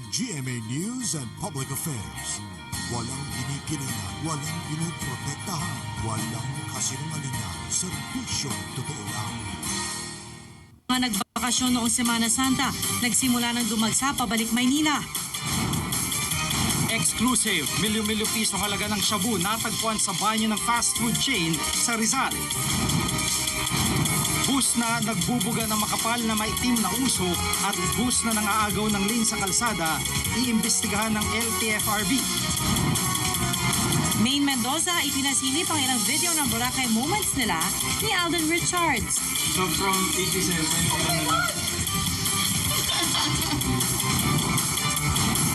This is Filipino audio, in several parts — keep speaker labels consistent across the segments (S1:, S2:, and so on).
S1: GMA News and Public Affairs. Walang kinikilingan, walang pinoprotektahan, walang kasinungalingan, serbisyong totoo lang.
S2: Mga nagbakasyon noong Semana Santa, nagsimula ng dumagsa pabalik Maynila.
S3: Exclusive, milyon-milyong piso halaga ng shabu natagpuan sa banyo ng fast food chain sa Rizal. Bus na nagbubuga ng makapal na maitim na usok at bus na nangaagaw ng lane sa kalsada, iimbestigahan ng LTFRB.
S2: Maine Mendoza, ipinasilip ang ilang video ng Boracay moments nila ni Alden Richards.
S4: So from 87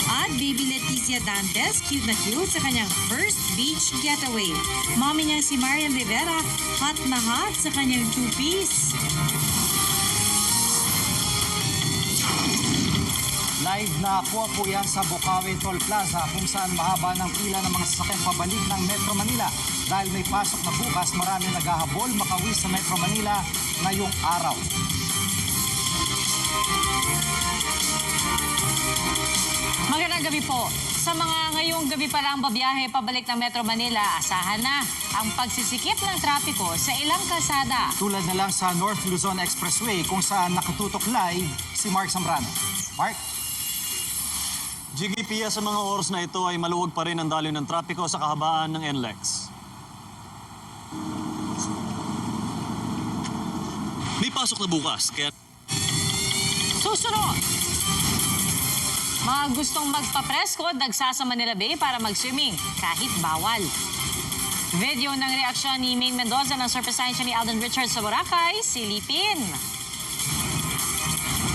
S2: At baby Leticia Dantes, cute na cute sa kanyang first beach getaway. Mommy niyang si Marian Rivera, hot na hot sa kanyang two-piece.
S3: Live na kuha po yan sa Bukawi Toll Plaza kung saan mahaba ng pila ng mga sasakyan pabalik ng Metro Manila. Dahil may pasok na bukas, marami naghahabol makauwi sa Metro Manila ngayong araw.
S5: Magandang gabi po. Sa mga ngayong gabi pa lang babiyahe pabalik ng Metro Manila, asahan na ang pagsisikip ng trapiko sa ilang kalsada.
S3: Tulad na lang sa North Luzon Expressway kung saan nakatutok live si Mark Zambrano. Mark?
S6: Jiggy, Pia, sa mga oras na ito ay maluwag pa rin ang daloy ng trapiko sa kahabaan ng NLEX. May pasok na bukas, kaya...
S5: Susunod! Mga gustong magpapresko, dagsa sa Manila Bay para mag-swimming, kahit bawal. Video ng reaksyon ni Maine Mendoza ng surpresahin siya ni Alden Richards sa Boracay, silipin.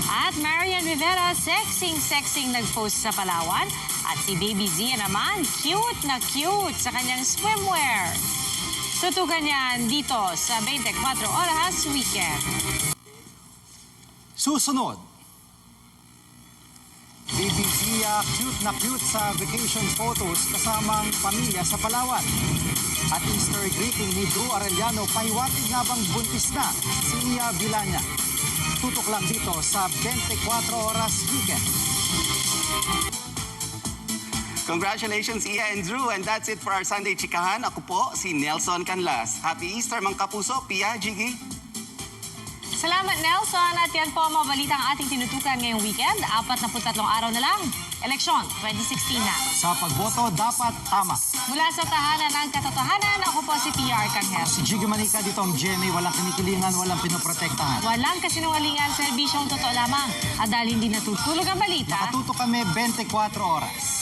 S5: At Marian Rivera, sexing nag-post sa Palawan. At si Baby Zia naman, cute na cute sa kanyang swimwear. Tutukan yan dito sa 24 Oras Weekend.
S3: Susunod. Baby Zia, cute na cute sa vacation photos kasamang pamilya sa Palawan. At Easter greeting ni Drew Arellano, pahiwatig nga bang buntis na si Mia Villania. Tutok lang dito sa 24 Oras Weekend.
S7: Congratulations, Ia and Drew. And that's it for our Sunday Chikahan. Ako po, si Nelson Canlas. Happy Easter, mga kapuso. Pia, Jiggy.
S5: Salamat, Nelson. At yan po ang mga balitang ating tinutukan ngayong weekend. 43 araw na lang. Eleksyon 2016 na.
S3: Sa pagboto, dapat tama.
S5: Mula sa tahanan ng katotohanan, ako po si P.R. Arcangel.
S3: Si Jiggy Manica dito ang GMA, walang kinikilingan, walang pinoprotektahan.
S5: Walang kasinungalingan, serbisyong totoo lamang. At dahil hindi natutulog ang balita,
S3: Nakatutok kami 24 oras.